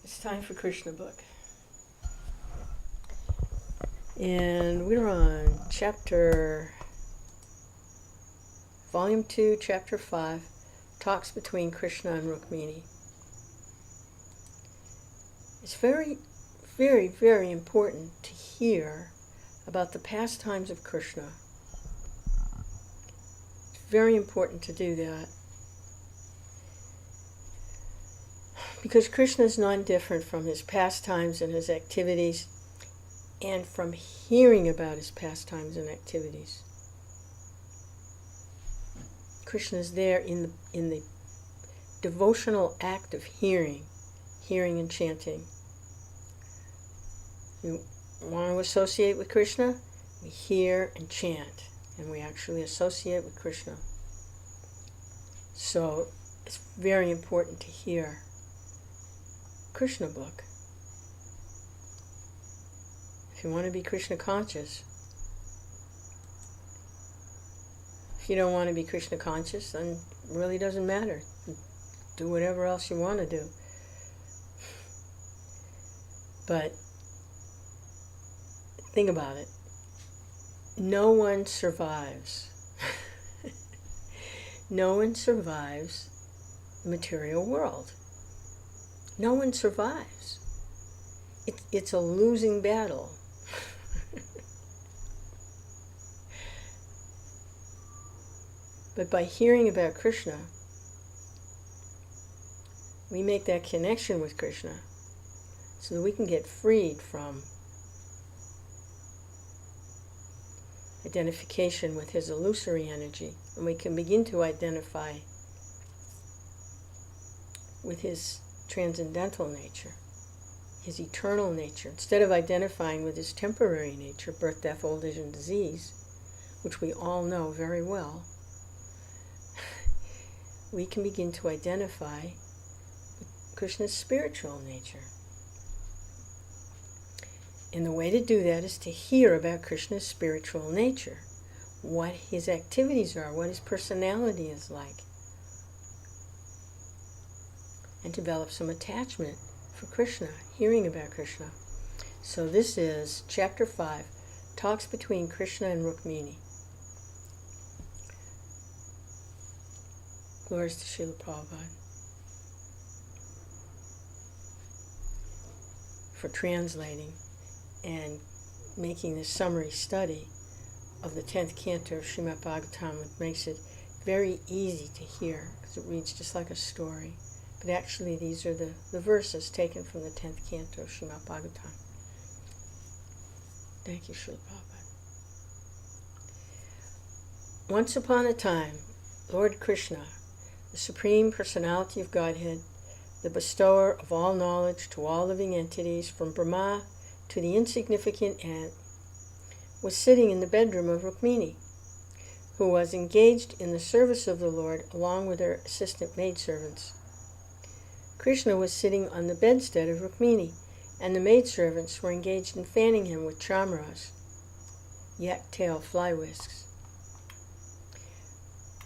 It's time for Krishna book. And we're on Volume 2, Chapter 5, Talks between Krishna and Rukmini. It's very, very, very important to hear about the pastimes of Krishna. It's very important to do that. Because Krishna is non-different from his pastimes and his activities, and from hearing about his pastimes and activities. Krishna is there in the devotional act of hearing and chanting. You want to associate with Krishna? We hear and chant, and we actually associate with Krishna. So it's very important to hear Krishna book. If you want to be Krishna conscious. If you don't want to be Krishna conscious, then it really doesn't matter. Do whatever else you want to do. But think about it. No one survives. No one survives the material world. No one survives. It's a losing battle. But by hearing about Krishna, we make that connection with Krishna so that we can get freed from identification with his illusory energy, and we can begin to identify with his transcendental nature, his eternal nature, instead of identifying with his temporary nature, birth, death, old age, and disease, which we all know very well. We can begin to identify with Krishna's spiritual nature. And the way to do that is to hear about Krishna's spiritual nature, what his activities are, what his personality is like, and develop some attachment for Krishna, hearing about Krishna. So this is Chapter 5, Talks between Krishna and Rukmini. Glories to Srila Prabhupada for translating and making this summary study of the 10th canto of Srimad Bhagavatam, which makes it very easy to hear, because it reads just like a story. But actually these are the verses taken from the 10th canto of Srimad Bhagavatam. Thank you, Srila Prabhupada. Once upon a time, Lord Krishna, the Supreme Personality of Godhead, the bestower of all knowledge to all living entities, from Brahma to the insignificant ant, was sitting in the bedroom of Rukmini, who was engaged in the service of the Lord along with her assistant maidservants. Krishna was sitting on the bedstead of Rukmini, and the maidservants were engaged in fanning him with chamras, yak-tail fly whisks.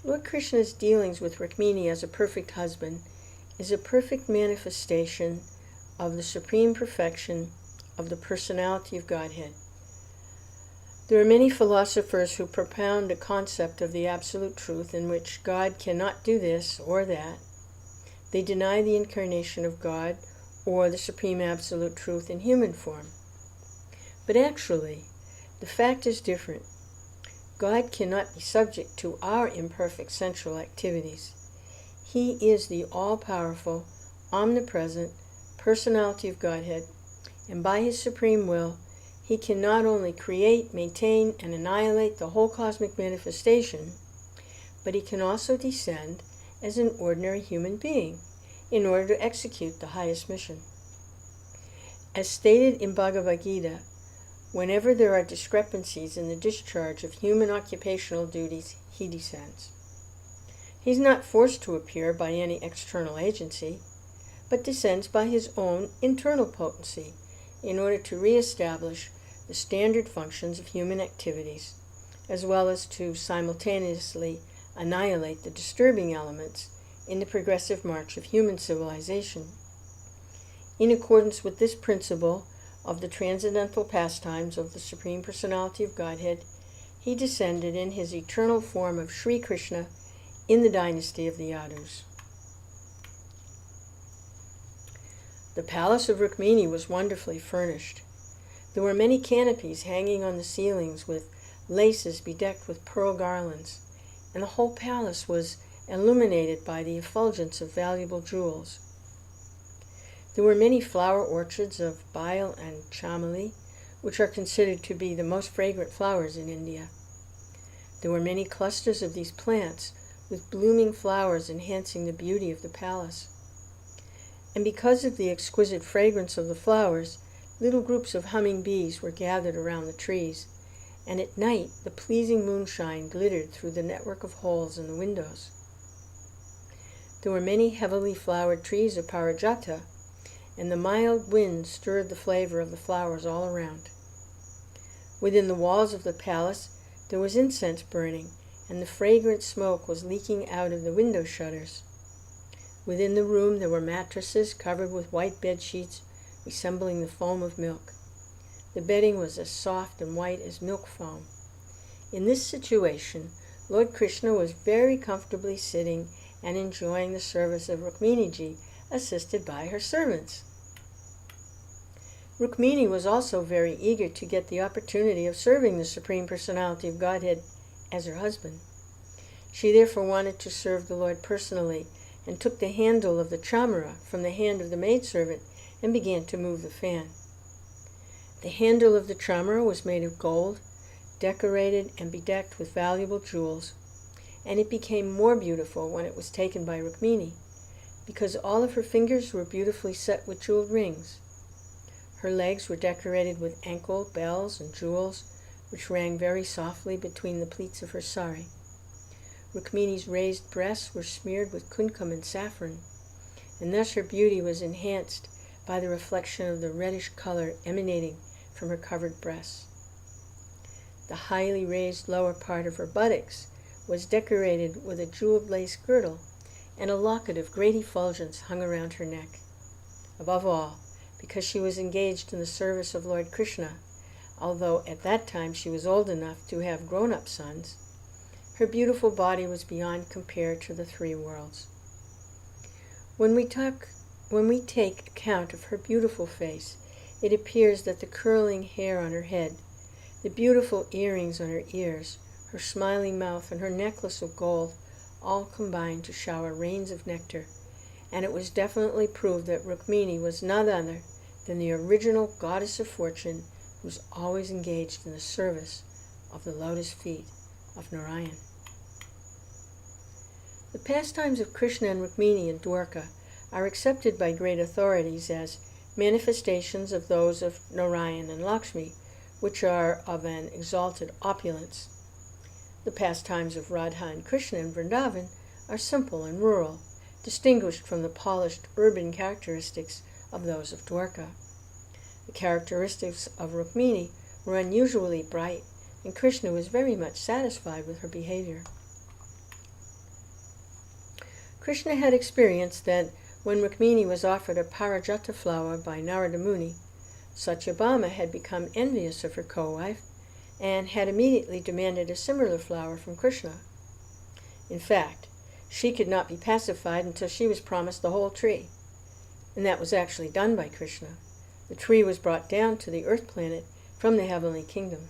Lord Krishna's dealings with Rukmini as a perfect husband is a perfect manifestation of the supreme perfection of the personality of Godhead. There are many philosophers who propound the concept of the absolute truth in which God cannot do this or that. They deny the incarnation of God or the supreme absolute truth in human form. But actually, the fact is different. God cannot be subject to our imperfect sensual activities. He is the all-powerful, omnipresent personality of Godhead, and by his supreme will, he can not only create, maintain, and annihilate the whole cosmic manifestation, but he can also descend as an ordinary human being in order to execute the highest mission. As stated in Bhagavad-gītā, whenever there are discrepancies in the discharge of human occupational duties, he descends. He is not forced to appear by any external agency, but descends by his own internal potency in order to re-establish the standard functions of human activities, as well as to simultaneously annihilate the disturbing elements in the progressive march of human civilization. In accordance with this principle of the transcendental pastimes of the Supreme Personality of Godhead, he descended in his eternal form of Sri Krishna in the dynasty of the Yadus. The palace of Rukmini was wonderfully furnished. There were many canopies hanging on the ceilings with laces bedecked with pearl garlands, and the whole palace was illuminated by the effulgence of valuable jewels. There were many flower orchards of bile and chameli, which are considered to be the most fragrant flowers in India. There were many clusters of these plants, with blooming flowers enhancing the beauty of the palace. And because of the exquisite fragrance of the flowers, little groups of humming bees were gathered around the trees, and at night the pleasing moonshine glittered through the network of holes in the windows. There were many heavily flowered trees of parijata, and the mild wind stirred the flavor of the flowers all around. Within the walls of the palace there was incense burning, and the fragrant smoke was leaking out of the window shutters. Within the room there were mattresses covered with white bed sheets resembling the foam of milk. The bedding was as soft and white as milk foam. In this situation, Lord Krishna was very comfortably sitting and enjoying the service of Rukmini-ji, assisted by her servants. Rukmini was also very eager to get the opportunity of serving the Supreme Personality of Godhead as her husband. She therefore wanted to serve the Lord personally, and took the handle of the chamara from the hand of the maidservant and began to move the fan. The handle of the chamara was made of gold, decorated and bedecked with valuable jewels, and it became more beautiful when it was taken by Rukmini, because all of her fingers were beautifully set with jeweled rings. Her legs were decorated with ankle bells and jewels, which rang very softly between the pleats of her sari. Rukmini's raised breasts were smeared with kumkum and saffron, and thus her beauty was enhanced by the reflection of the reddish color emanating from her covered breasts. The highly raised lower part of her buttocks was decorated with a jeweled lace girdle, and a locket of great effulgence hung around her neck. Above all, because she was engaged in the service of Lord Krishna, although at that time she was old enough to have grown-up sons, her beautiful body was beyond compare to the three worlds. When we take account of her beautiful face, it appears that the curling hair on her head, the beautiful earrings on her ears, her smiling mouth, and her necklace of gold all combined to shower rains of nectar, and it was definitely proved that Rukmini was none other than the original goddess of fortune, who was always engaged in the service of the lotus feet of Narayan. The pastimes of Krishna and Rukmini in Dwarka are accepted by great authorities as manifestations of those of Narayan and Lakshmi, which are of an exalted opulence. The pastimes of Radha and Krishna in Vrindavan are simple and rural, distinguished from the polished urban characteristics of those of Dwarka. The characteristics of Rukmini were unusually bright, and Krishna was very much satisfied with her behavior. Krishna had experienced that when Rukmini was offered a parijata flower by Narada Muni, Satyabhama had become envious of her co-wife and had immediately demanded a similar flower from Krishna. In fact, she could not be pacified until she was promised the whole tree, and that was actually done by Krishna. The tree was brought down to the earth planet from the heavenly kingdom.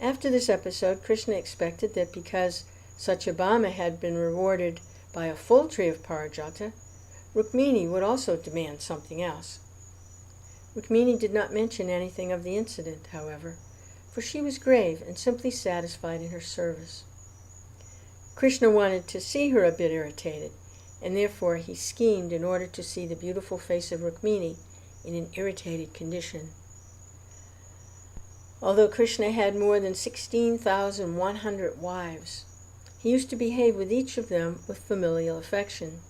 After this episode, Krishna expected that because Satyabhama had been rewarded by a full tree of parijata, Rukmini would also demand something else. Rukmini did not mention anything of the incident, however, for she was grave and simply satisfied in her service. Krishna wanted to see her a bit irritated, and therefore he schemed in order to see the beautiful face of Rukmini in an irritated condition. Although Krishna had more than 16,100 wives, he used to behave with each of them with familial affection.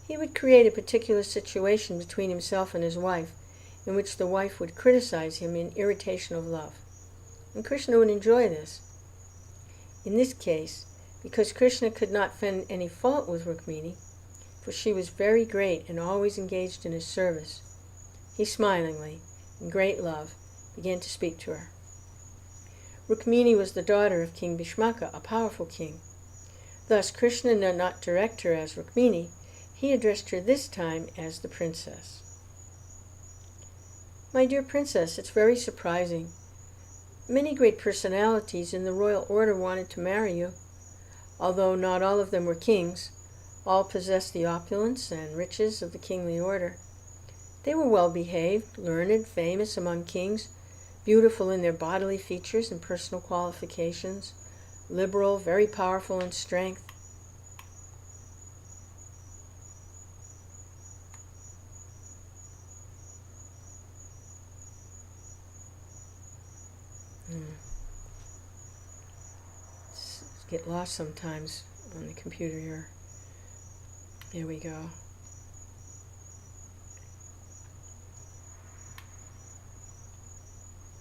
He would create a particular situation between himself and his wife, in which the wife would criticize him in irritation of love, and Krishna would enjoy this. In this case, because Krishna could not find any fault with Rukmini, for she was very great and always engaged in his service. He smilingly, in great love, began to speak to her. Rukmini was the daughter of King Bhishmaka, a powerful king. Thus, Krishna did not direct her as Rukmini. He addressed her this time as the princess. My dear princess, it's very surprising. Many great personalities in the royal order wanted to marry you. Although not all of them were kings, all possessed the opulence and riches of the kingly order. They were well behaved, learned, famous among kings, beautiful in their bodily features and personal qualifications, liberal, very powerful in strength. Get lost sometimes on the computer here. There we go.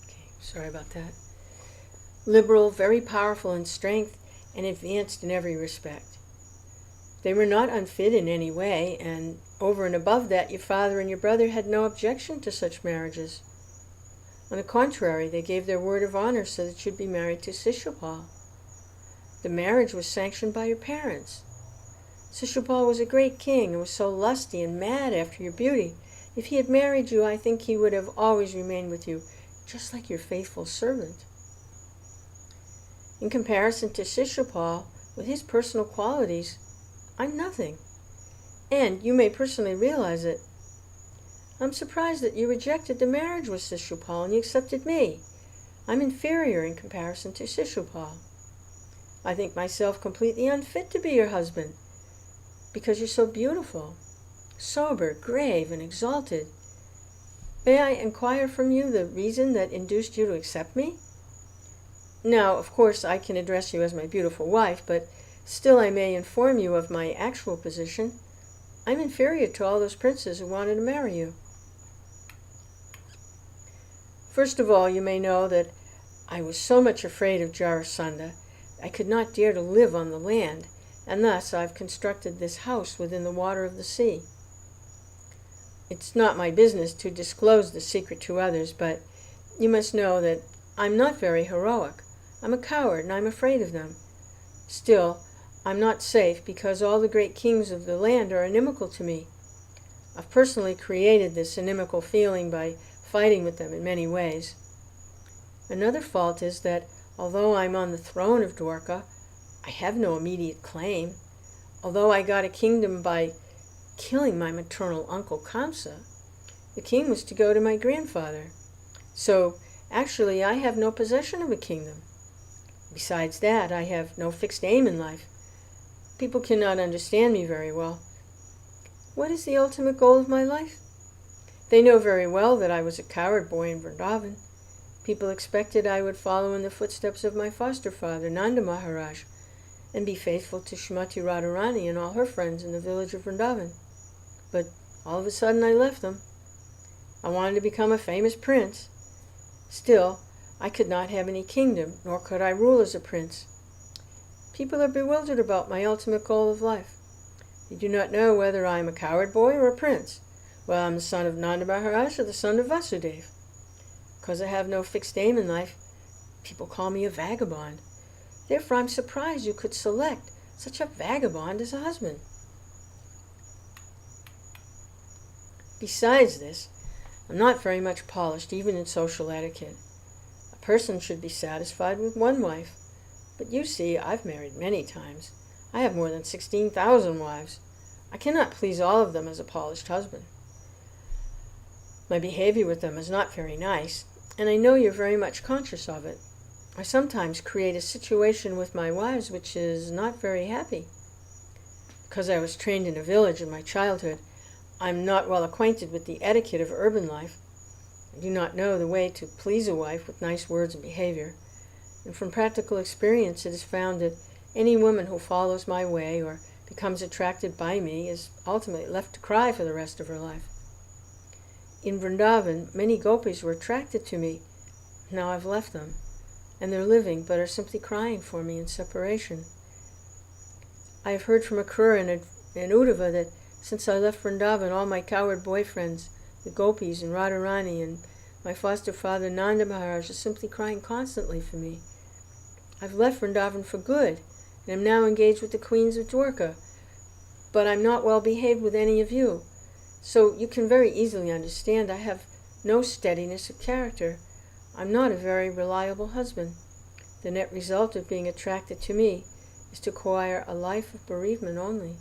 Okay, sorry about that. Liberal, very powerful in strength, and advanced in every respect. They were not unfit in any way, and over and above that, your father and your brother had no objection to such marriages. On the contrary, they gave their word of honor so that you'd be married to Shishupal. The marriage was sanctioned by your parents. Shishupal was a great king and was so lusty and mad after your beauty. If he had married you, I think he would have always remained with you, just like your faithful servant. In comparison to Shishupal, with his personal qualities, I'm nothing. And you may personally realize it. I'm surprised that you rejected the marriage with Shishupal and you accepted me. I'm inferior in comparison to Shishupal. I think myself completely unfit to be your husband, because you're so beautiful, sober, grave, and exalted. May I inquire from you the reason that induced you to accept me? Now, of course, I can address you as my beautiful wife, but still I may inform you of my actual position. I'm inferior to all those princes who wanted to marry you. First of all, you may know that I was so much afraid of Jarasandha, I could not dare to live on the land, and thus I've constructed this house within the water of the sea. It's not my business to disclose the secret to others, but you must know that I'm not very heroic. I'm a coward, and I'm afraid of them. Still, I'm not safe because all the great kings of the land are inimical to me. I've personally created this inimical feeling by fighting with them in many ways. Another fault is that although I'm on the throne of Dwarka, I have no immediate claim. Although I got a kingdom by killing my maternal uncle Kamsa, the king was to go to my grandfather. So, actually, I have no possession of a kingdom. Besides that, I have no fixed aim in life. People cannot understand me very well. What is the ultimate goal of my life? They know very well that I was a coward boy in Vrindavan. People expected I would follow in the footsteps of my foster father, Nanda Maharaj, and be faithful to Srimati Radharani and all her friends in the village of Vrindavan. But all of a sudden I left them. I wanted to become a famous prince. Still, I could not have any kingdom, nor could I rule as a prince. People are bewildered about my ultimate goal of life. They do not know whether I am a coward boy or a prince, whether I am the son of Nanda Maharaj or the son of Vasudeva. Because I have no fixed aim in life, people call me a vagabond. Therefore, I'm surprised you could select such a vagabond as a husband. Besides this, I'm not very much polished, even in social etiquette. A person should be satisfied with one wife. But you see, I've married many times. I have more than 16,000 wives. I cannot please all of them as a polished husband. My behavior with them is not very nice, and I know you're very much conscious of it. I sometimes create a situation with my wives which is not very happy. Because I was trained in a village in my childhood, I'm not well acquainted with the etiquette of urban life. I do not know the way to please a wife with nice words and behavior. And from practical experience it is found that any woman who follows my way or becomes attracted by me is ultimately left to cry for the rest of her life. In Vrindavan, many gopis were attracted to me. Now I've left them, and they're living but are simply crying for me in separation. I have heard from Akrura and Uddhava that Since I left Vrindavan, all my coward boyfriends, the gopis and Radharani, and my foster father Nanda Maharaj are simply crying constantly for me. I've left Vrindavan for good, and am now engaged with the queens of Dwarka, but I'm not well behaved with any of you. So you can very easily understand I have no steadiness of character. I'm not a very reliable husband. The net result of being attracted to me is to acquire a life of bereavement only.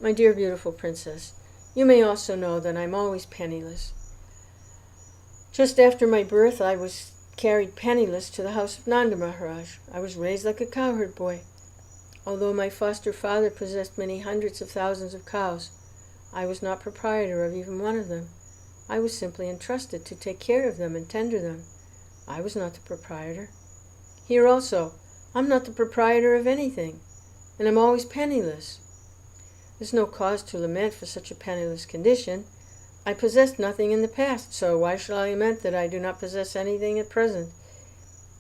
My dear beautiful princess, you may also know that I'm always penniless. Just after my birth, I was carried penniless to the house of Nanda Maharaj. I was raised like a cowherd boy. Although my foster father possessed many hundreds of thousands of cows, I was not proprietor of even one of them. I was simply entrusted to take care of them and tender them. I was not the proprietor. Here also, I'm not the proprietor of anything, and I'm always penniless. There's no cause to lament for such a penniless condition. I possessed nothing in the past, so why should I lament that I do not possess anything at present?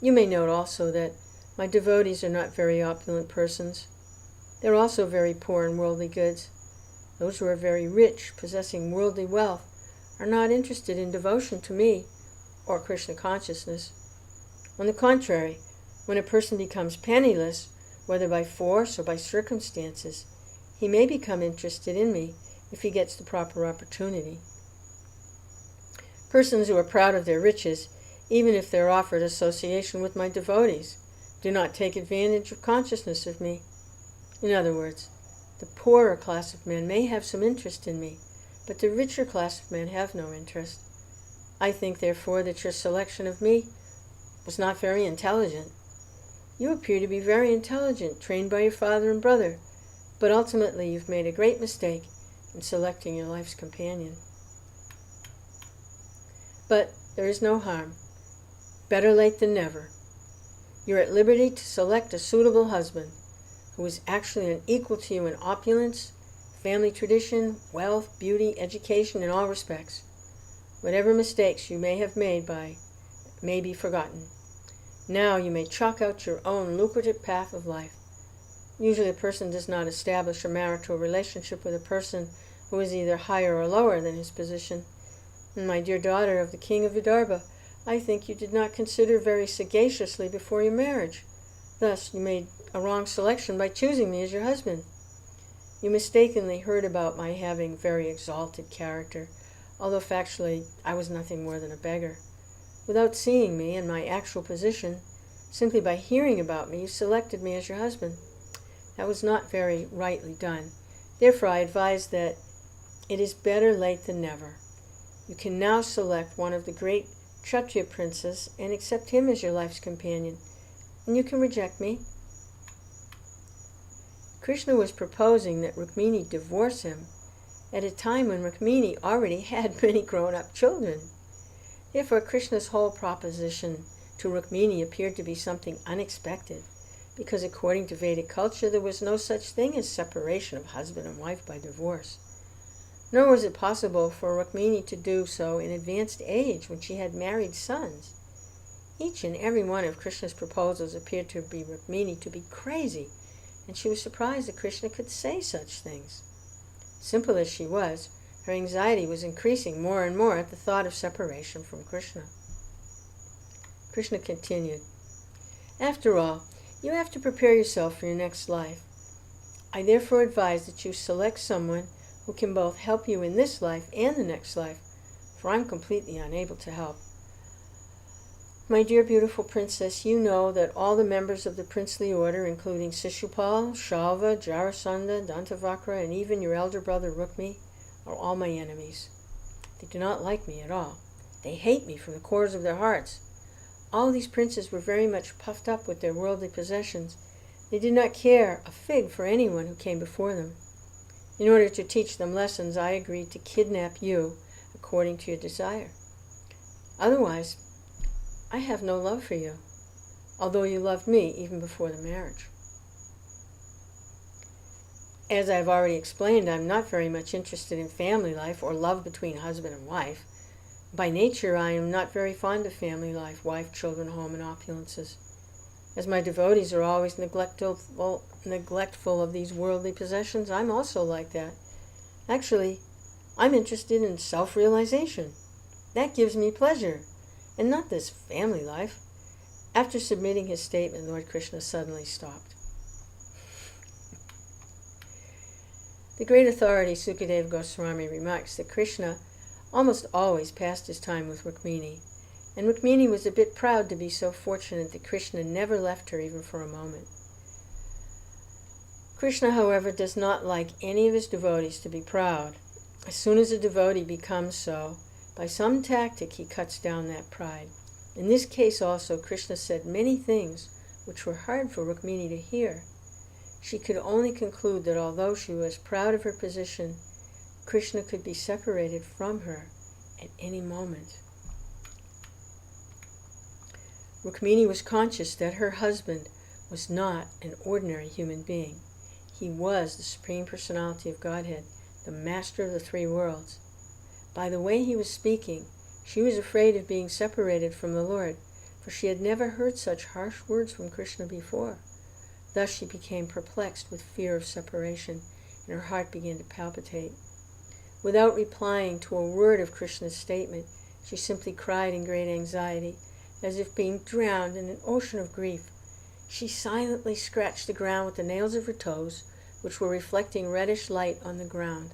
You may note also that my devotees are not very opulent persons. They're also very poor in worldly goods. Those who are very rich, possessing worldly wealth, are not interested in devotion to me or Krishna consciousness. On the contrary, when a person becomes penniless, whether by force or by circumstances, he may become interested in me if he gets the proper opportunity. Persons who are proud of their riches, even if they're offered association with my devotees, do not take advantage of consciousness of me. In other words, the poorer class of men may have some interest in me, but the richer class of men have no interest. I think, therefore, that your selection of me was not very intelligent. You appear to be very intelligent, trained by your father and brother, but ultimately you've made a great mistake in selecting your life's companion. But there is no harm. Better late than never. You're at liberty to select a suitable husband who is actually an equal to you in opulence, family tradition, wealth, beauty, education, in all respects. Whatever mistakes you may have made may be forgotten. Now you may chalk out your own lucrative path of life. Usually a person does not establish a marital relationship with a person who is either higher or lower than his position. And my dear daughter of the king of Vidarbha, I think you did not consider very sagaciously before your marriage. Thus you made a wrong selection by choosing me as your husband. You mistakenly heard about my having very exalted character, although factually I was nothing more than a beggar. Without seeing me and my actual position, simply by hearing about me, you selected me as your husband. That was not very rightly done. Therefore, I advise that it is better late than never. You can now select one of the great Kshatriya princes and accept him as your life's companion, and you can reject me. Krishna was proposing that Rukmini divorce him at a time when Rukmini already had many grown-up children. Therefore, Krishna's whole proposition to Rukmini appeared to be something unexpected, because according to Vedic culture, there was no such thing as separation of husband and wife by divorce. Nor was it possible for Rukmini to do so in advanced age when she had married sons. Each and every one of Krishna's proposals appeared to be Rukmini to be crazy, and she was surprised that Krishna could say such things. Simple as she was, her anxiety was increasing more and more at the thought of separation from Krishna. Krishna continued, "After all, you have to prepare yourself for your next life. I therefore advise that you select someone who can both help you in this life and the next life, for I'm completely unable to help. My dear beautiful princess, you know that all the members of the princely order, including Shishupal, Shalva, Jarasandha, Dantavakra, and even your elder brother Rukmi, are all my enemies. They do not like me at all. They hate me from the cores of their hearts. All these princes were very much puffed up with their worldly possessions. They did not care a fig for anyone who came before them. In order to teach them lessons, I agreed to kidnap you according to your desire. Otherwise, I have no love for you, although you loved me even before the marriage. As I've already explained, I'm not very much interested in family life or love between husband and wife. By nature, I am not very fond of family life, wife, children, home, and opulences. As my devotees are always neglectful of these worldly possessions, I'm also like that. Actually, I'm interested in self-realization. That gives me pleasure, and not this family life. After submitting his statement, Lord Krishna suddenly stopped. The great authority Sukadeva Goswami remarks that Krishna almost always passed his time with Rukmini, and Rukmini was a bit proud to be so fortunate that Krishna never left her even for a moment. Krishna, however, does not like any of his devotees to be proud. As soon as a devotee becomes so, by some tactic he cuts down that pride. In this case also, Krishna said many things which were hard for Rukmini to hear. She could only conclude that although she was proud of her position, Krishna could be separated from her at any moment. Rukmini was conscious that her husband was not an ordinary human being. He was the Supreme Personality of Godhead, the master of the three worlds. By the way he was speaking, she was afraid of being separated from the Lord, for she had never heard such harsh words from Krishna before. Thus she became perplexed with fear of separation, and her heart began to palpitate. Without replying to a word of Krishna's statement, she simply cried in great anxiety, as if being drowned in an ocean of grief. She silently scratched the ground with the nails of her toes, which were reflecting reddish light on the ground.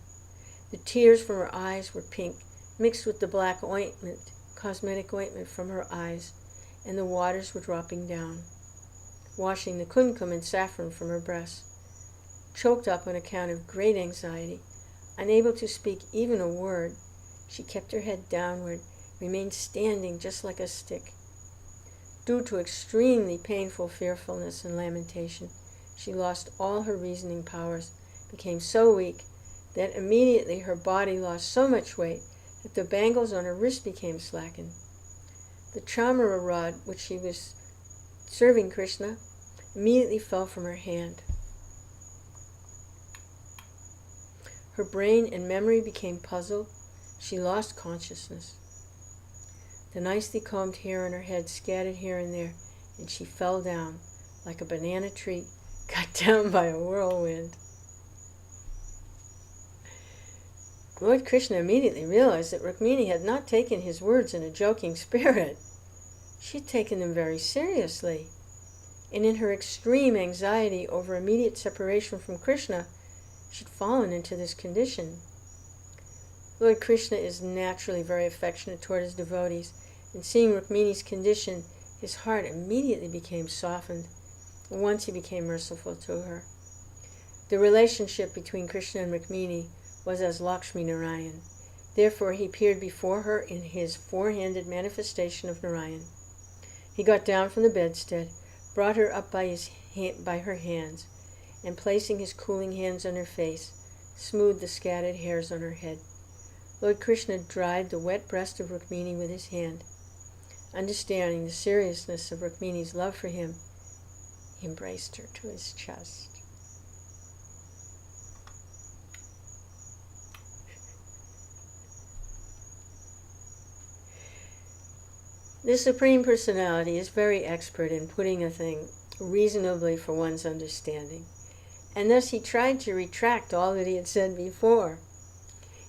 The tears from her eyes were pink, mixed with the black cosmetic ointment from her eyes, and the waters were dropping down, washing the kumkum and saffron from her breasts. Choked up on account of great anxiety, unable to speak even a word, she kept her head downward, remained standing just like a stick. Due to extremely painful fearfulness and lamentation, she lost all her reasoning powers, became so weak that immediately her body lost so much weight that the bangles on her wrist became slackened. The chamara rod, which she was serving Krishna, immediately fell from her hand. Her brain and memory became puzzled. She lost consciousness. The nicely combed hair on her head scattered here and there, and she fell down like a banana tree cut down by a whirlwind. Lord Krishna immediately realized that Rukmini had not taken his words in a joking spirit. She had taken them very seriously, and in her extreme anxiety over immediate separation from Krishna, she had fallen into this condition. Lord Krishna is naturally very affectionate toward his devotees, and seeing Rukmini's condition, his heart immediately became softened. Once he became merciful to her. The relationship between Krishna and Rukmini was as Lakshmi Narayan. Therefore he appeared before her in his four-handed manifestation of Narayan. He got down from the bedstead, brought her up by her hands, and placing his cooling hands on her face, smoothed the scattered hairs on her head. Lord Krishna dried the wet breast of Rukmini with his hand. Understanding the seriousness of Rukmini's love for him, he embraced her to his chest. The Supreme Personality is very expert in putting a thing reasonably for one's understanding, and thus he tried to retract all that he had said before.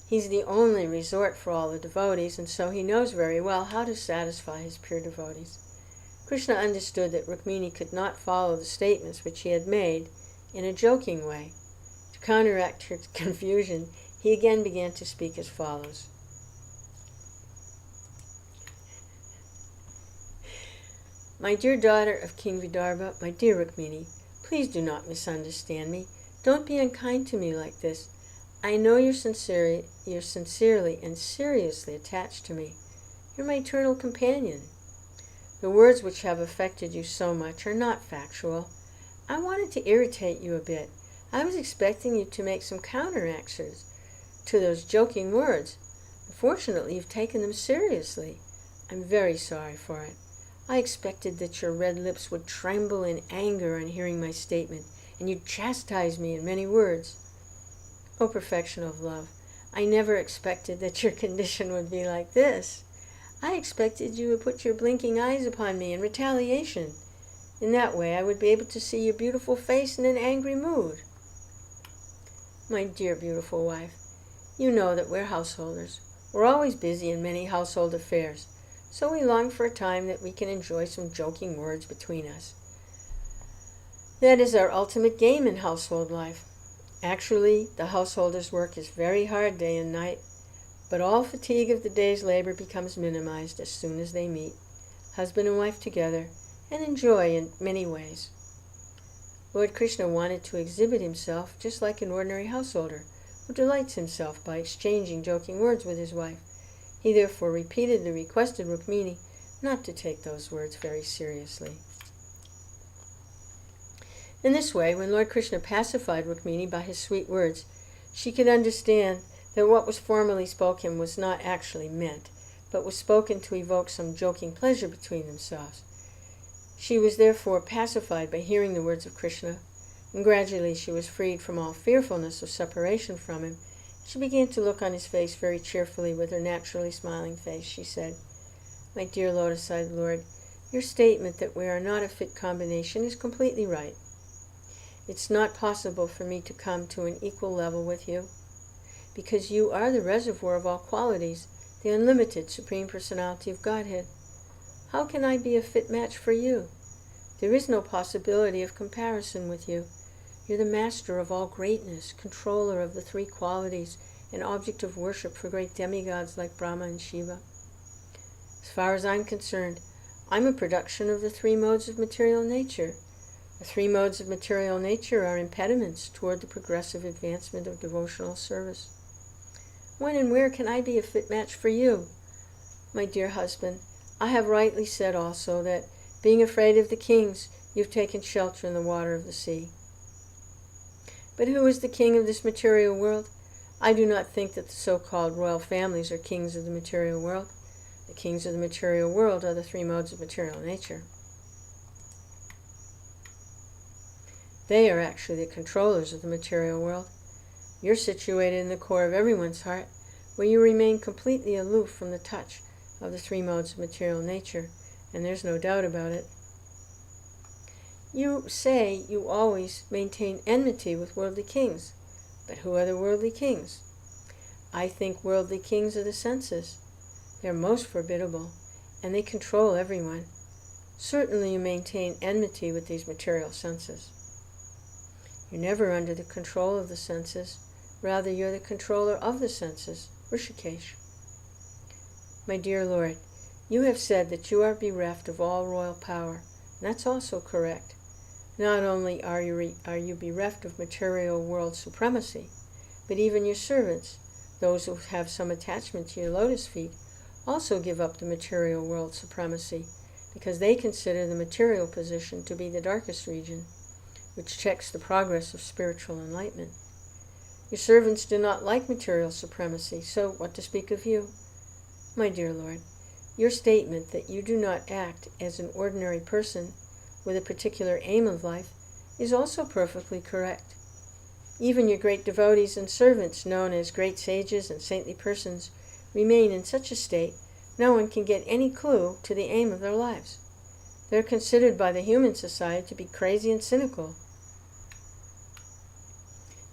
He's the only resort for all the devotees, and so he knows very well how to satisfy his pure devotees. Krishna understood that Rukmini could not follow the statements which he had made in a joking way. To counteract her confusion, he again began to speak as follows. My dear daughter of King Vidarbha, my dear Rukmini, please do not misunderstand me. Don't be unkind to me like this. I know you're sincerely and seriously attached to me. You're my eternal companion. The words which have affected you so much are not factual. I wanted to irritate you a bit. I was expecting you to make some counteranswers to those joking words. Unfortunately, you've taken them seriously. I'm very sorry for it. I expected that your red lips would tremble in anger on hearing my statement, and you'd chastise me in many words. O perfection of love, I never expected that your condition would be like this. I expected you would put your blinking eyes upon me in retaliation. In that way I would be able to see your beautiful face in an angry mood. My dear beautiful wife, you know that we're householders. We're always busy in many household affairs, so we long for a time that we can enjoy some joking words between us. That is our ultimate game in household life. Actually, the householder's work is very hard day and night, but all fatigue of the day's labor becomes minimized as soon as they meet, husband and wife together, and enjoy in many ways. Lord Krishna wanted to exhibit himself just like an ordinary householder who delights himself by exchanging joking words with his wife. He therefore repeatedly requested Rukmini not to take those words very seriously. In this way, when Lord Krishna pacified Rukmini by his sweet words, she could understand that what was formally spoken was not actually meant, but was spoken to evoke some joking pleasure between themselves. She was therefore pacified by hearing the words of Krishna, and gradually she was freed from all fearfulness of separation from him. She began to look on his face very cheerfully with her naturally smiling face. She said, "My dear lotus-eyed Lord, your statement that we are not a fit combination is completely right. It's not possible for me to come to an equal level with you, because you are the reservoir of all qualities, the unlimited Supreme Personality of Godhead. How can I be a fit match for you? There is no possibility of comparison with you. You're the master of all greatness, controller of the three qualities, and object of worship for great demigods like Brahma and Shiva. As far as I'm concerned, I'm a production of the three modes of material nature. The three modes of material nature are impediments toward the progressive advancement of devotional service. When and where can I be a fit match for you? My dear husband, I have rightly said also that, being afraid of the kings, you've taken shelter in the water of the sea. But who is the king of this material world? I do not think that the so-called royal families are kings of the material world. The kings of the material world are the three modes of material nature. They are actually the controllers of the material world. You're situated in the core of everyone's heart, where you remain completely aloof from the touch of the three modes of material nature, and there's no doubt about it. You say you always maintain enmity with worldly kings, but who are the worldly kings? I think worldly kings are the senses. They're most formidable, and they control everyone. Certainly you maintain enmity with these material senses. You're never under the control of the senses. Rather, you're the controller of the senses, Rishikesh. My dear Lord, you have said that you are bereft of all royal power, and that's also correct. Not only are you bereft of material world supremacy, but even your servants, those who have some attachment to your lotus feet, also give up the material world supremacy, because they consider the material position to be the darkest region, which checks the progress of spiritual enlightenment. Your servants do not like material supremacy, so what to speak of you? My dear Lord, your statement that you do not act as an ordinary person with a particular aim of life is also perfectly correct. Even your great devotees and servants, known as great sages and saintly persons, remain in such a state no one can get any clue to the aim of their lives. They're considered by the human society to be crazy and cynical.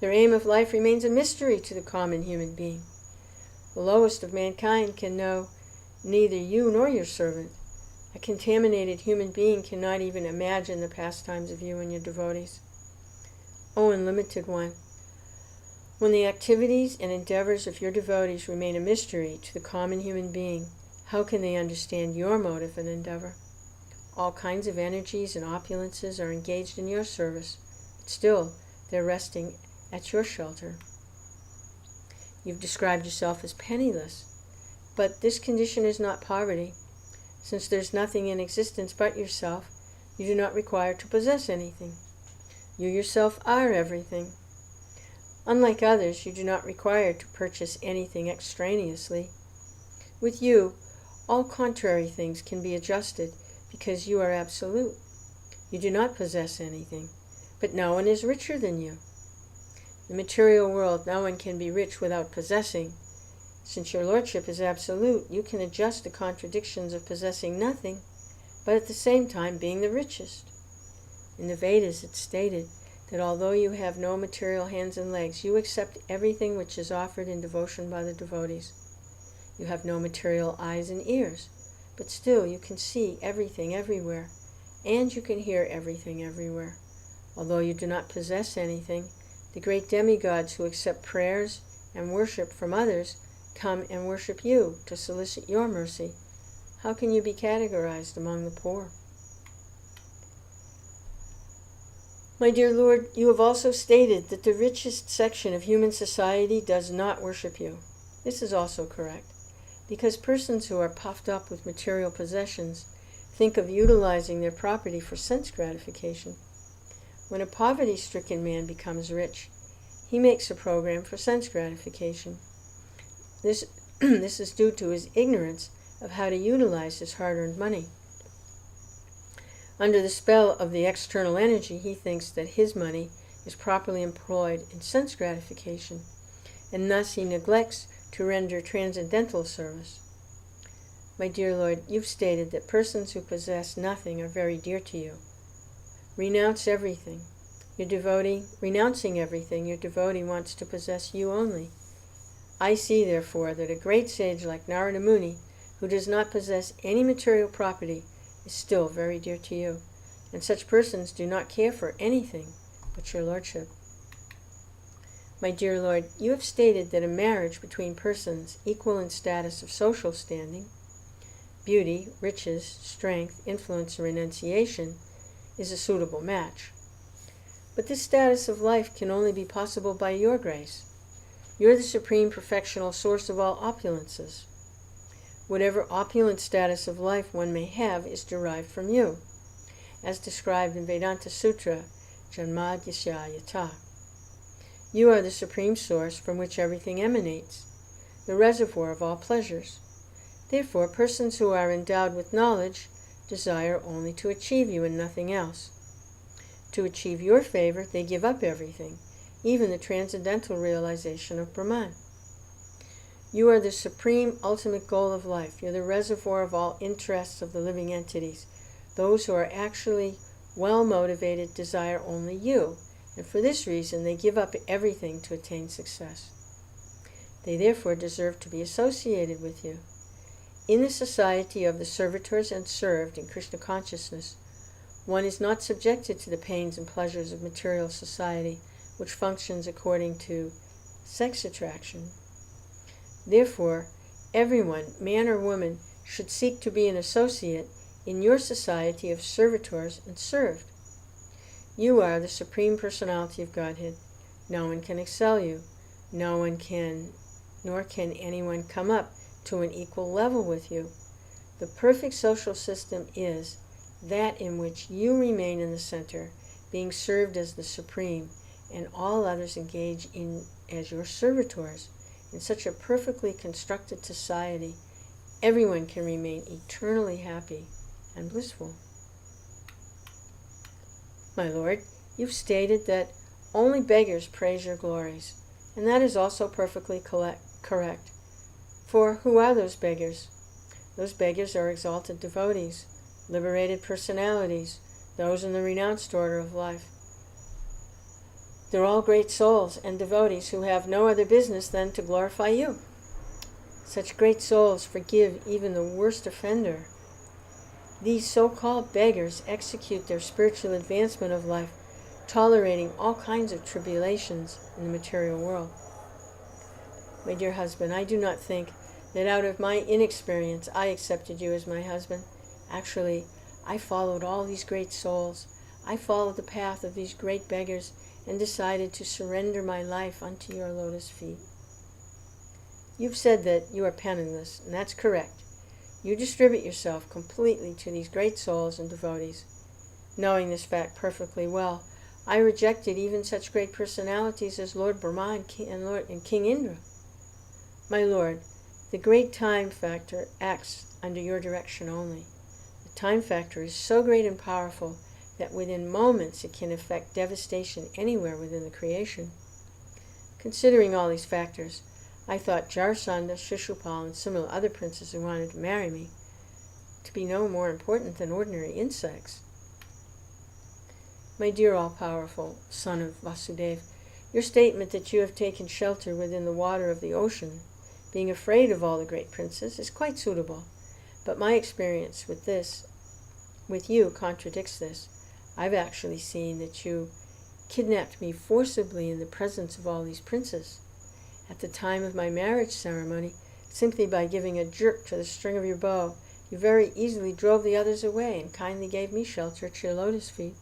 Their aim of life remains a mystery to the common human being. The lowest of mankind can know neither you nor your servant. A contaminated human being cannot even imagine the pastimes of you and your devotees. O unlimited one, when the activities and endeavors of your devotees remain a mystery to the common human being, how can they understand your motive and endeavor? All kinds of energies and opulences are engaged in your service, but still they're resting at your shelter. You've described yourself as penniless, but this condition is not poverty. Since there's nothing in existence but yourself, you do not require to possess anything. You yourself are everything. Unlike others, you do not require to purchase anything extraneously. With you, all contrary things can be adjusted because you are absolute. You do not possess anything, but no one is richer than you. In the material world, no one can be rich without possessing. Since your lordship is absolute, you can adjust the contradictions of possessing nothing, but at the same time being the richest. In the Vedas it's stated that although you have no material hands and legs, you accept everything which is offered in devotion by the devotees. You have no material eyes and ears, but still you can see everything everywhere, and you can hear everything everywhere. Although you do not possess anything, the great demigods who accept prayers and worship from others come and worship you to solicit your mercy. How can you be categorized among the poor? My dear Lord, you have also stated that the richest section of human society does not worship you. This is also correct, because persons who are puffed up with material possessions think of utilizing their property for sense gratification. When a poverty-stricken man becomes rich, he makes a program for sense gratification. This is due to his ignorance of how to utilize his hard-earned money. Under the spell of the external energy, he thinks that his money is properly employed in sense gratification, and thus he neglects to render transcendental service. My dear Lord, you've stated that persons who possess nothing are very dear to you. Renounce everything. Renouncing everything, your devotee wants to possess you only. I see, therefore, that a great sage like Narada Muni, who does not possess any material property, is still very dear to you, and such persons do not care for anything but your lordship. My dear Lord, you have stated that a marriage between persons equal in status of social standing, beauty, riches, strength, influence, or renunciation is a suitable match. But this status of life can only be possible by your grace. You're the supreme perfectional source of all opulences. Whatever opulent status of life one may have is derived from you, as described in Vedanta Sutra, Janmadhyasya Yata. You are the supreme source from which everything emanates, the reservoir of all pleasures. Therefore, persons who are endowed with knowledge desire only to achieve you and nothing else. To achieve your favor, they give up everything, even the transcendental realization of Brahman. You are the supreme ultimate goal of life. You're the reservoir of all interests of the living entities. Those who are actually well motivated desire only you, and for this reason they give up everything to attain success. They therefore deserve to be associated with you. In the society of the servitors and served in Krishna consciousness, one is not subjected to the pains and pleasures of material society, which functions according to sex attraction. Therefore, everyone, man or woman, should seek to be an associate in your society of servitors and served. You are the Supreme Personality of Godhead. No one can excel you. Nor can anyone come up to an equal level with you. The perfect social system is that in which you remain in the center, being served as the Supreme, and all others engage in as your servitors. In such a perfectly constructed society, everyone can remain eternally happy and blissful. My Lord, you've stated that only beggars praise your glories, and that is also perfectly correct. For who are those beggars? Those beggars are exalted devotees, liberated personalities, those in the renounced order of life. They're all great souls and devotees who have no other business than to glorify you. Such great souls forgive even the worst offender. These so-called beggars execute their spiritual advancement of life, tolerating all kinds of tribulations in the material world. My dear husband, I do not think that out of my inexperience I accepted you as my husband. Actually, I followed all these great souls. I followed the path of these great beggars and decided to surrender my life unto your lotus feet. You've said that you are penniless, and that's correct. You distribute yourself completely to these great souls and devotees. Knowing this fact perfectly well, I rejected even such great personalities as Lord Brahma and King Indra. My Lord, the great time factor acts under your direction only. The time factor is so great and powerful that within moments it can effect devastation anywhere within the creation. Considering all these factors, I thought Jarasandha, Shishupal, and similar other princes who wanted to marry me to be no more important than ordinary insects. My dear all-powerful son of Vasudeva, your statement that you have taken shelter within the water of the ocean, being afraid of all the great princes, is quite suitable. But my experience with you contradicts this. I've actually seen that you kidnapped me forcibly in the presence of all these princes. At the time of my marriage ceremony, simply by giving a jerk to the string of your bow, you very easily drove the others away and kindly gave me shelter at your lotus feet.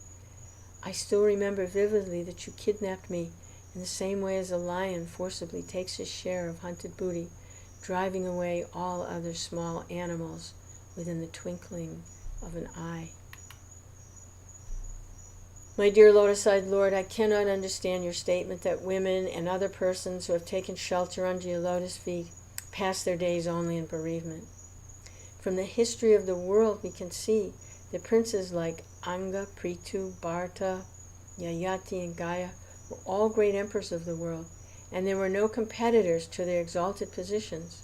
I still remember vividly that you kidnapped me in the same way as a lion forcibly takes his share of hunted booty, driving away all other small animals within the twinkling of an eye. My dear lotus-eyed Lord, I cannot understand your statement that women and other persons who have taken shelter under your lotus feet pass their days only in bereavement. From the history of the world, we can see that princes like Anga, Prithu, Bharata, Yayati, and Gaya were all great emperors of the world, and there were no competitors to their exalted positions.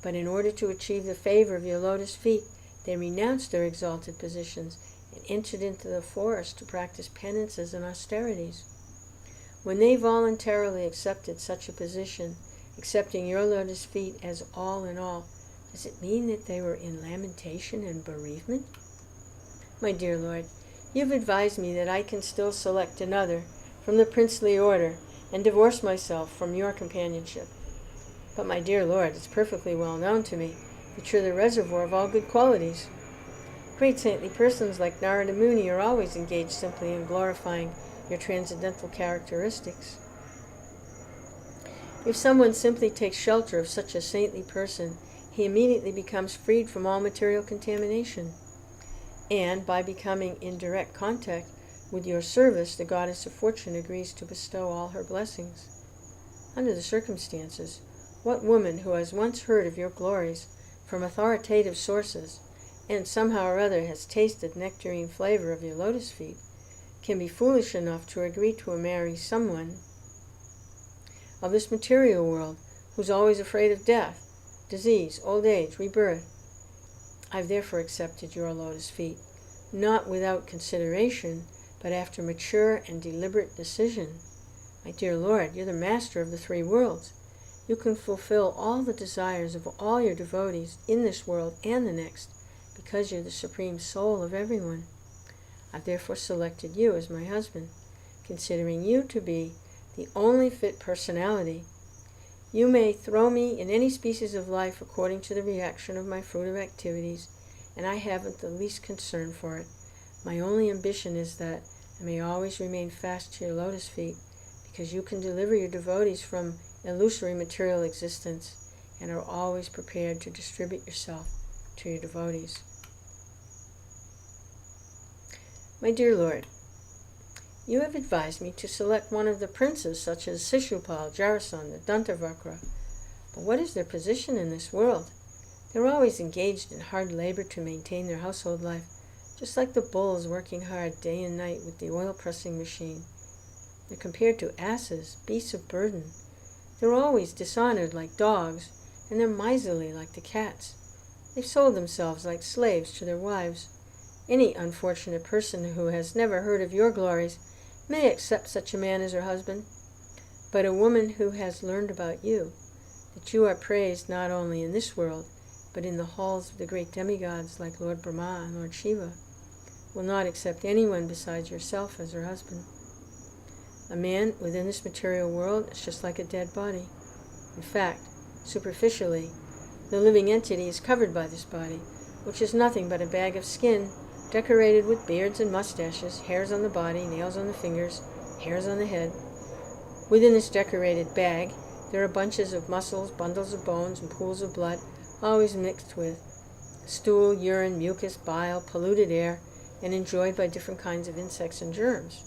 But in order to achieve the favor of your lotus feet, they renounced their exalted positions and entered into the forest to practice penances and austerities. When they voluntarily accepted such a position, accepting your lotus feet as all in all, does it mean that they were in lamentation and bereavement? My dear Lord, you've advised me that I can still select another from the princely order and divorce myself from your companionship. But my dear Lord, it's perfectly well known to me that you're the reservoir of all good qualities. Great saintly persons like Narada Muni are always engaged simply in glorifying your transcendental characteristics. If someone simply takes shelter of such a saintly person, he immediately becomes freed from all material contamination. And by becoming in direct contact with your service, the goddess of fortune agrees to bestow all her blessings. Under the circumstances, what woman who has once heard of your glories from authoritative sources, and somehow or other has tasted nectarine flavor of your lotus feet, can be foolish enough to agree to marry someone of this material world who's always afraid of death, disease, old age, rebirth? I've therefore accepted your lotus feet, not without consideration, but after mature and deliberate decision. My dear Lord, you're the master of the three worlds. You can fulfill all the desires of all your devotees in this world and the next, because you're the supreme soul of everyone. I've therefore selected you as my husband, considering you to be the only fit personality. You may throw me in any species of life according to the reaction of my fruitive activities, and I haven't the least concern for it. My only ambition is that I may always remain fast to your lotus feet, because you can deliver your devotees from illusory material existence and are always prepared to distribute yourself to your devotees. My dear Lord, you have advised me to select one of the princes such as Shishupal, Jarasandha, Dantavakra. But what is their position in this world? They're always engaged in hard labor to maintain their household life, just like the bulls working hard day and night with the oil-pressing machine. They're compared to asses, beasts of burden. They're always dishonored like dogs, and they're miserly like the cats. They've sold themselves like slaves to their wives. Any unfortunate person who has never heard of your glories may accept such a man as her husband. But a woman who has learned about you, that you are praised not only in this world, but in the halls of the great demigods like Lord Brahma and Lord Shiva, will not accept anyone besides yourself as her husband. A man within this material world is just like a dead body. In fact, superficially, the living entity is covered by this body, which is nothing but a bag of skin decorated with beards and mustaches, hairs on the body, nails on the fingers, hairs on the head. Within this decorated bag, there are bunches of muscles, bundles of bones, and pools of blood, always mixed with stool, urine, mucus, bile, polluted air, and enjoyed by different kinds of insects and germs.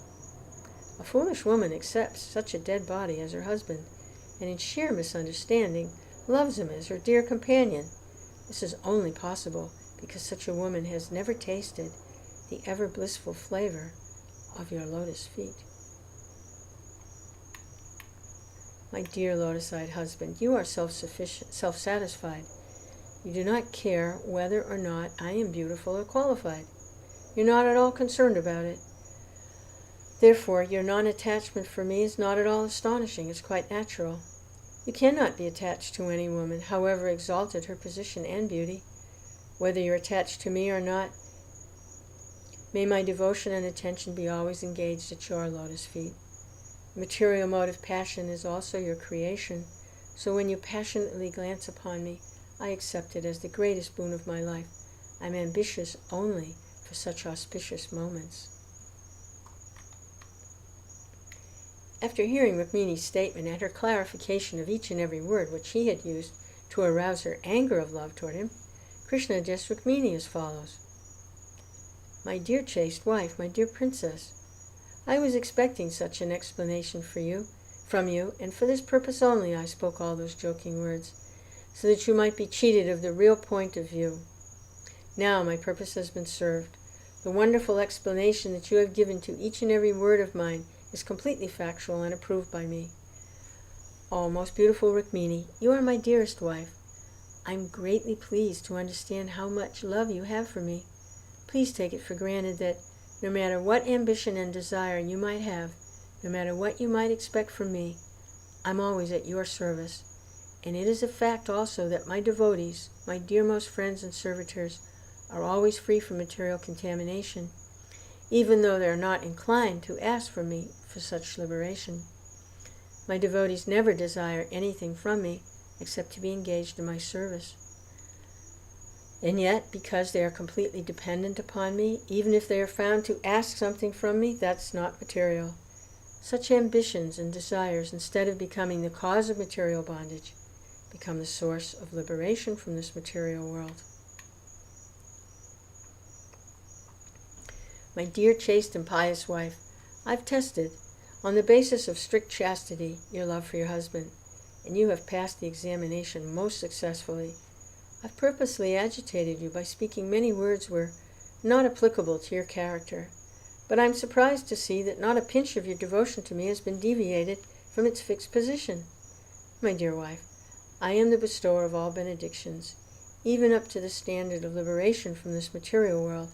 A foolish woman accepts such a dead body as her husband, and in sheer misunderstanding, loves him as her dear companion. This is only possible because such a woman has never tasted the ever blissful flavor of your lotus feet. My dear lotus-eyed husband, you are self-sufficient, self-satisfied. You do not care whether or not I am beautiful or qualified. You're not at all concerned about it. Therefore, your non-attachment for me is not at all astonishing. It's quite natural. You cannot be attached to any woman, however exalted her position and beauty. Whether you're attached to me or not, may my devotion and attention be always engaged at your lotus feet. The material mode of passion is also your creation, so when you passionately glance upon me, I accept it as the greatest boon of my life. I'm ambitious only for such auspicious moments. After hearing Rukmini's statement and her clarification of each and every word which he had used to arouse her anger of love toward him, Krishna addressed Rukmini as follows. My dear chaste wife, my dear princess, I was expecting such an explanation from you, and for this purpose only I spoke all those joking words, so that you might be cheated of the real point of view. Now my purpose has been served. The wonderful explanation that you have given to each and every word of mine is completely factual and approved by me. Oh, most beautiful Rukmini, you are my dearest wife. I'm greatly pleased to understand how much love you have for me. Please take it for granted that no matter what ambition and desire you might have, no matter what you might expect from me, I'm always at your service. And it is a fact also that my devotees, my dearmost friends and servitors, are always free from material contamination, even though they are not inclined to ask from me for such liberation. My devotees never desire anything from me except to be engaged in my service. And yet, because they are completely dependent upon me, even if they are found to ask something from me, that's not material. Such ambitions and desires, instead of becoming the cause of material bondage, become the source of liberation from this material world. My dear chaste and pious wife, I've tested, on the basis of strict chastity, your love for your husband, and you have passed the examination most successfully. I've purposely agitated you by speaking many words were not applicable to your character, but I'm surprised to see that not a pinch of your devotion to me has been deviated from its fixed position. My dear wife, I am the bestower of all benedictions, even up to the standard of liberation from this material world,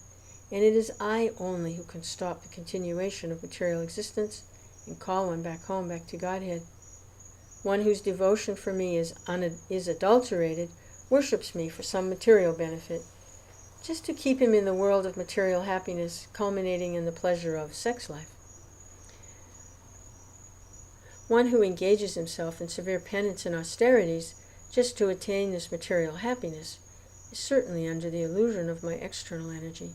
and it is I only who can stop the continuation of material existence and call one back home, back to Godhead. One whose devotion for me is adulterated worships me for some material benefit, just to keep him in the world of material happiness, culminating in the pleasure of sex life. One who engages himself in severe penance and austerities just to attain this material happiness is certainly under the illusion of my external energy.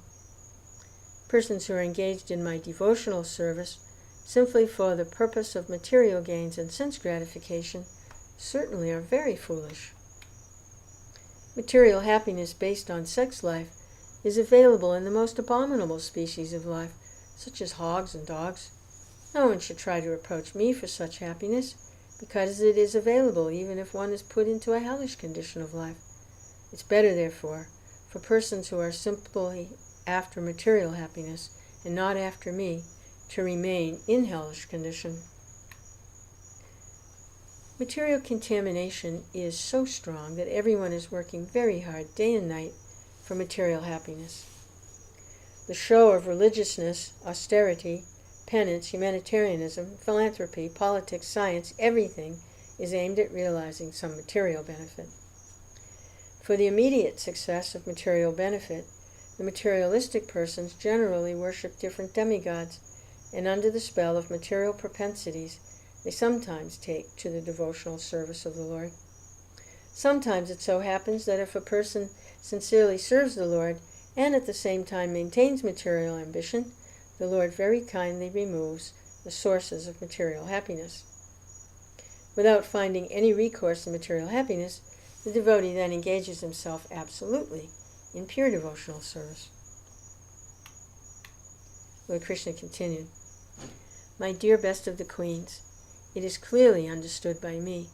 Persons who are engaged in my devotional service simply for the purpose of material gains and sense gratification certainly are very foolish. Material happiness based on sex life is available in the most abominable species of life, such as hogs and dogs. No one should try to approach me for such happiness, because it is available even if one is put into a hellish condition of life. It's better, therefore, for persons who are simply after material happiness and not after me to remain in hellish condition. Material contamination is so strong that everyone is working very hard day and night for material happiness. The show of religiousness, austerity, penance, humanitarianism, philanthropy, politics, science, everything is aimed at realizing some material benefit. For the immediate success of material benefit, the materialistic persons generally worship different demigods, and under the spell of material propensities, they sometimes take to the devotional service of the Lord. Sometimes it so happens that if a person sincerely serves the Lord and at the same time maintains material ambition, the Lord very kindly removes the sources of material happiness. Without finding any recourse in material happiness, the devotee then engages himself absolutely in pure devotional service. Lord Krishna continued, My dear best of the queens, it is clearly understood by me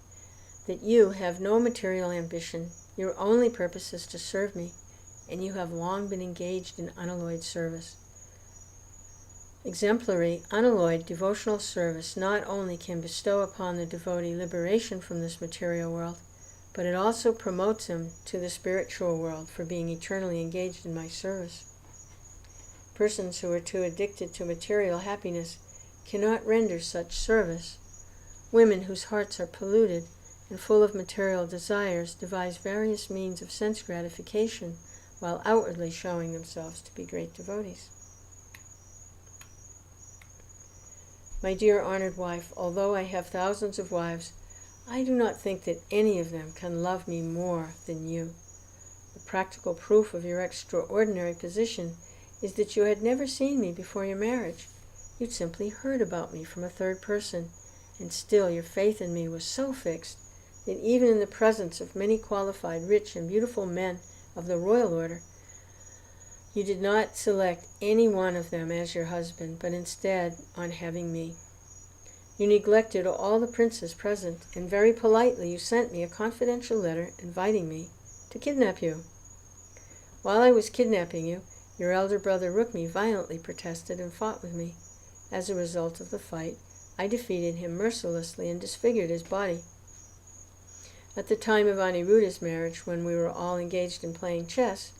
that you have no material ambition, your only purpose is to serve me, and you have long been engaged in unalloyed service. Exemplary, unalloyed devotional service not only can bestow upon the devotee liberation from this material world, but it also promotes him to the spiritual world for being eternally engaged in my service. Persons who are too addicted to material happiness cannot render such service. Women whose hearts are polluted and full of material desires devise various means of sense gratification while outwardly showing themselves to be great devotees. My dear honored wife, although I have thousands of wives, I do not think that any of them can love me more than you. The practical proof of your extraordinary position is that you had never seen me before your marriage. You'd simply heard about me from a third person, and still your faith in me was so fixed that even in the presence of many qualified, rich, and beautiful men of the royal order, you did not select any one of them as your husband, but instead on having me. You neglected all the princes present, and very politely you sent me a confidential letter inviting me to kidnap you. While I was kidnapping you, your elder brother Rukmini violently protested and fought with me. As a result of the fight, I defeated him mercilessly and disfigured his body. At the time of Aniruddha's marriage, when we were all engaged in playing chess,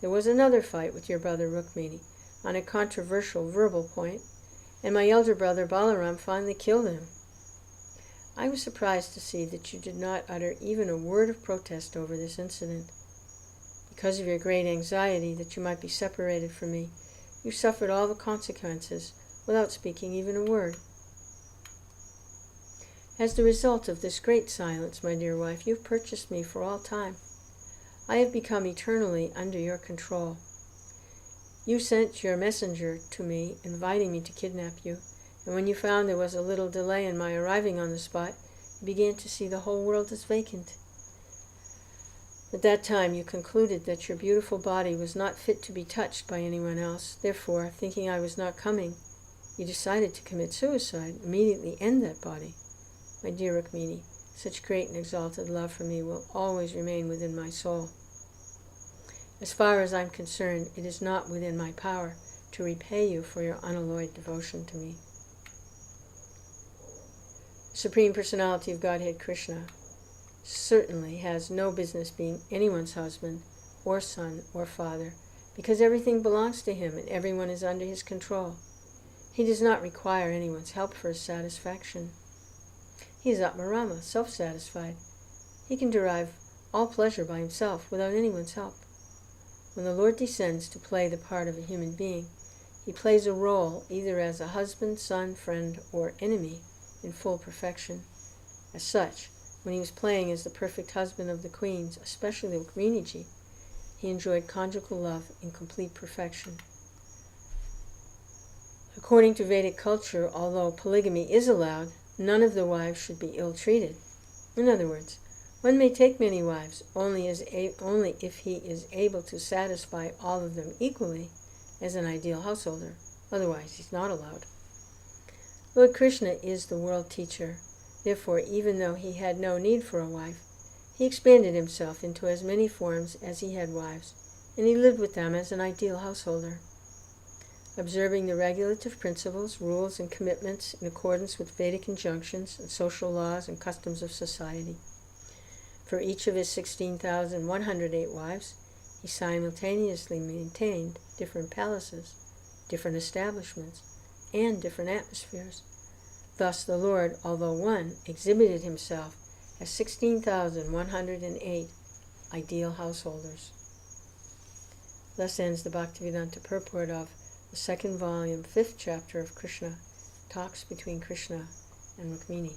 there was another fight with your brother Rukmini on a controversial verbal point, and my elder brother Balaram finally killed him. I was surprised to see that you did not utter even a word of protest over this incident. Because of your great anxiety that you might be separated from me, you suffered all the consequences without speaking even a word. As the result of this great silence, my dear wife, you've purchased me for all time. I have become eternally under your control. You sent your messenger to me, inviting me to kidnap you, and when you found there was a little delay in my arriving on the spot, you began to see the whole world as vacant. At that time you concluded that your beautiful body was not fit to be touched by anyone else. Therefore, thinking I was not coming, you decided to commit suicide, immediately end that body. My dear Rukmini, such great and exalted love for me will always remain within my soul. As far as I'm concerned, it is not within my power to repay you for your unalloyed devotion to me. The Supreme Personality of Godhead, Krishna, certainly has no business being anyone's husband or son or father, because everything belongs to him and everyone is under his control. He does not require anyone's help for his satisfaction. He is Atmarama, self-satisfied. He can derive all pleasure by himself without anyone's help. When the Lord descends to play the part of a human being, he plays a role either as a husband, son, friend, or enemy in full perfection. As such, when he was playing as the perfect husband of the queens, especially Rukmini, he enjoyed conjugal love in complete perfection. According to Vedic culture, although polygamy is allowed, none of the wives should be ill-treated. In other words, one may take many wives only if he is able to satisfy all of them equally as an ideal householder. Otherwise, he's not allowed. Lord Krishna is the world teacher. Therefore, even though he had no need for a wife, he expanded himself into as many forms as he had wives, and he lived with them as an ideal householder. Observing the regulative principles, rules, and commitments in accordance with Vedic injunctions and social laws and customs of society. For each of his 16,108 wives, he simultaneously maintained different palaces, different establishments, and different atmospheres. Thus the Lord, although one, exhibited himself as 16,108 ideal householders. Thus ends the Bhaktivedanta purport of the second volume, 5th chapter of Krishna, Talks between Krishna and Rukmini.